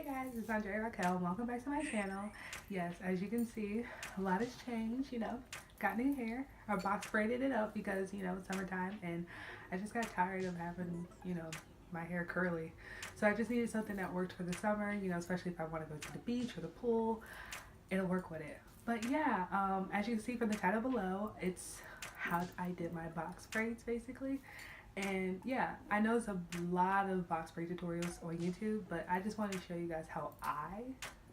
Hey guys, it's Andrea Racquel. Welcome back to my channel. Yes, as you can see, a lot has changed, Got new hair. I box braided it up because, it's summertime and I just got tired of having, my hair curly. So I just needed something that worked for the summer, especially if I want to go to the beach or the pool, it'll work with it. But yeah, as you can see from the title below, it's how I did my box braids basically. And yeah, I know there's a lot of box braid tutorials on YouTube, but I just wanted to show you guys how I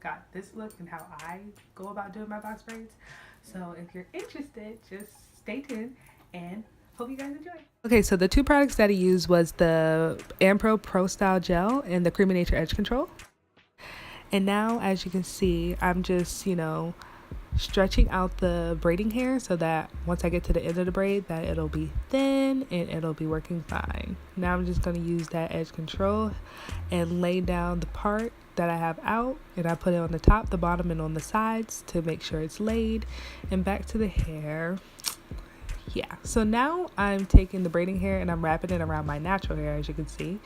got this look and how I go about doing my box braids. So if you're interested, just stay tuned and hope you guys enjoy. Okay, so the two products that I used was the Ampro Pro Style Gel and the Creamy Nature Edge Control. And now, as you can see, I'm just, stretching out the braiding hair so that once I get to the end of the braid that it'll be thin and it'll be working fine. Now I'm just going to use that edge control and lay down the part that I have out, and I put it on the top, the bottom, and on the sides to make sure it's laid. And back to the hair. Yeah, so now I'm taking the braiding hair and I'm wrapping it around my natural hair, as you can see.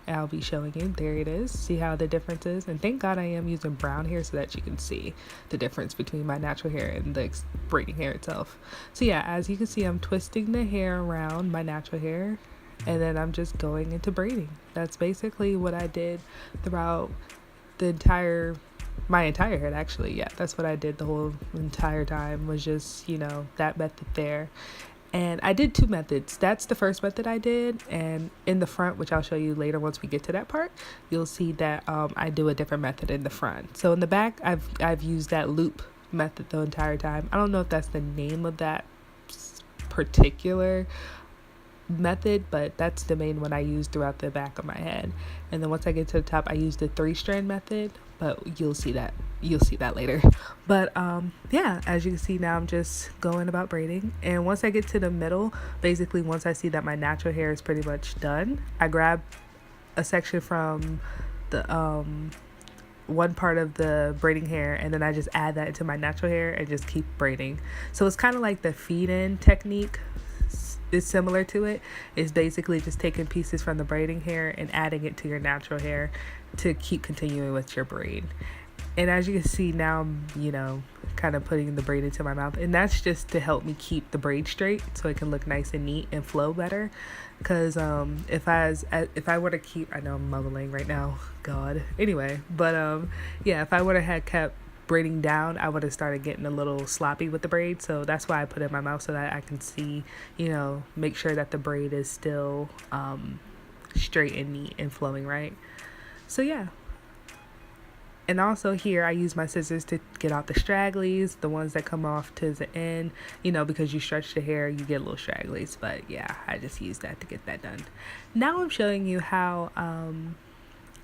And I'll be showing you. There it is. See how the difference is? And thank God I am using brown hair so that you can see the difference between my natural hair and the braiding hair itself. So yeah, as you can see, I'm twisting the hair around my natural hair and then I'm just going into braiding. That's basically what I did throughout my entire head, actually. Yeah, that's what I did the whole entire time, was just, that method there. And I did two methods. That's the first method I did, and in the front, which I'll show you later once we get to that part, you'll see that I do a different method in the front. So in the back, I've used that loop method the entire time. I don't know if that's the name of that particular method, but that's the main one I use throughout the back of my head. And then once I get to the top, I use the 3-strand method, but you'll see that later. But yeah, as you can see, now I'm just going about braiding, and once I get to the middle, basically once I see that my natural hair is pretty much done, I grab a section from the one part of the braiding hair, and then I just add that to my natural hair and just keep braiding. So it's kind of like the feed-in technique is similar to it. It's basically just taking pieces from the braiding hair and adding it to your natural hair to keep continuing with your braid. And as you can see now, I'm, kind of putting the braid into my mouth, and that's just to help me keep the braid straight so it can look nice and neat and flow better. Because if I were to keep, I know I'm mumbling right now, God. Anyway, but yeah, if I would have had kept braiding down, I would have started getting a little sloppy with the braid. So that's why I put it in my mouth, so that I can see, make sure that the braid is still straight and neat and flowing right. So yeah. And also here, I use my scissors to get out the stragglies, the ones that come off to the end, because you stretch the hair, you get little stragglies. But yeah, I just use that to get that done. Now I'm showing you how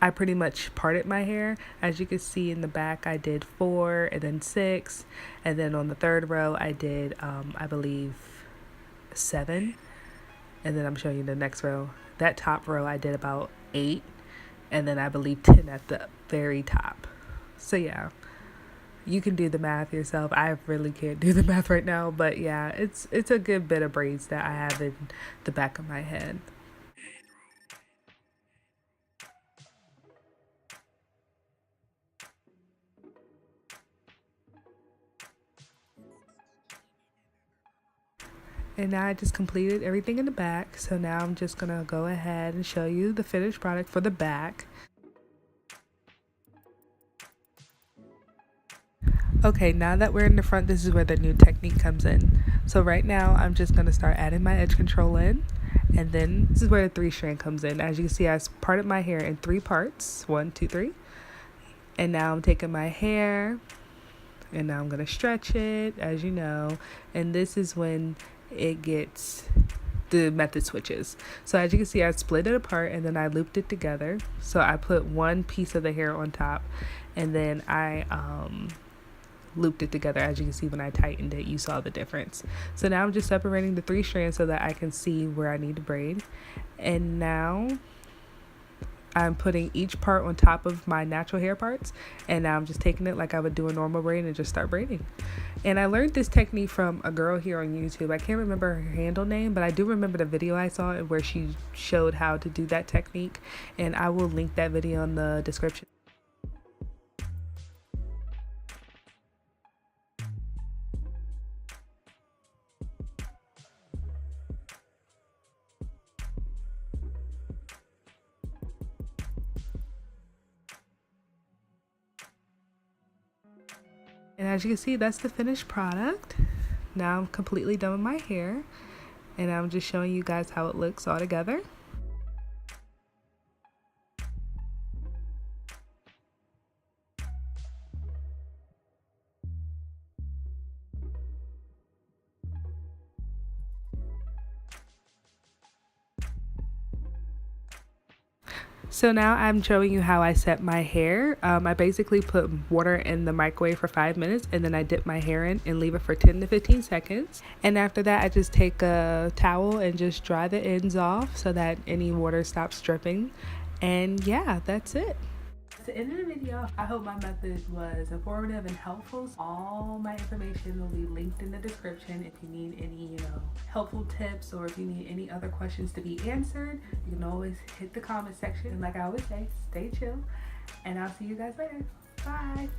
I pretty much parted my hair. As you can see in the back, I did 4 and then 6. And then on the third row, I did, I believe, 7. And then I'm showing you the next row. That top row, I did about 8. And then I believe 10 at the very top. So yeah, you can do the math yourself. I really can't do the math right now, but yeah, it's a good bit of braids that I have in the back of my head. And now I just completed everything in the back, so now I'm just gonna go ahead and show you the finished product for the back. Okay, now that we're in the front, this is where the new technique comes in. So right now, I'm just going to start adding my edge control in. And then this is where the 3-strand comes in. As you can see, I parted my hair in 3 parts. 1, 2, 3. And now I'm taking my hair, and now I'm going to stretch it, as you know. And this is when the method switches. So as you can see, I split it apart and then I looped it together. So I put one piece of the hair on top, and then I looped it together. As you can see, when I tightened it, you saw the difference. So now I'm just separating the 3 strands so that I can see where I need to braid. And now I'm putting each part on top of my natural hair parts, and now I'm just taking it like I would do a normal braid and just start braiding. And I learned this technique from a girl here on YouTube. I can't remember her handle name, but I do remember the video I saw where she showed how to do that technique, and I will link that video in the description. And as you can see, that's the finished product. Now I'm completely done with my hair, and I'm just showing you guys how it looks all together. So now I'm showing you how I set my hair. I basically put water in the microwave for 5 minutes, and then I dip my hair in and leave it for 10 to 15 seconds. And after that, I just take a towel and just dry the ends off so that any water stops dripping. And yeah, that's it. That's the end of the video. I hope my method was informative and helpful. All my information will be linked in the description. If you need any, helpful tips, or if you need any other questions to be answered, you can always hit the comment section. And like I always say, stay chill, and I'll see you guys later. Bye.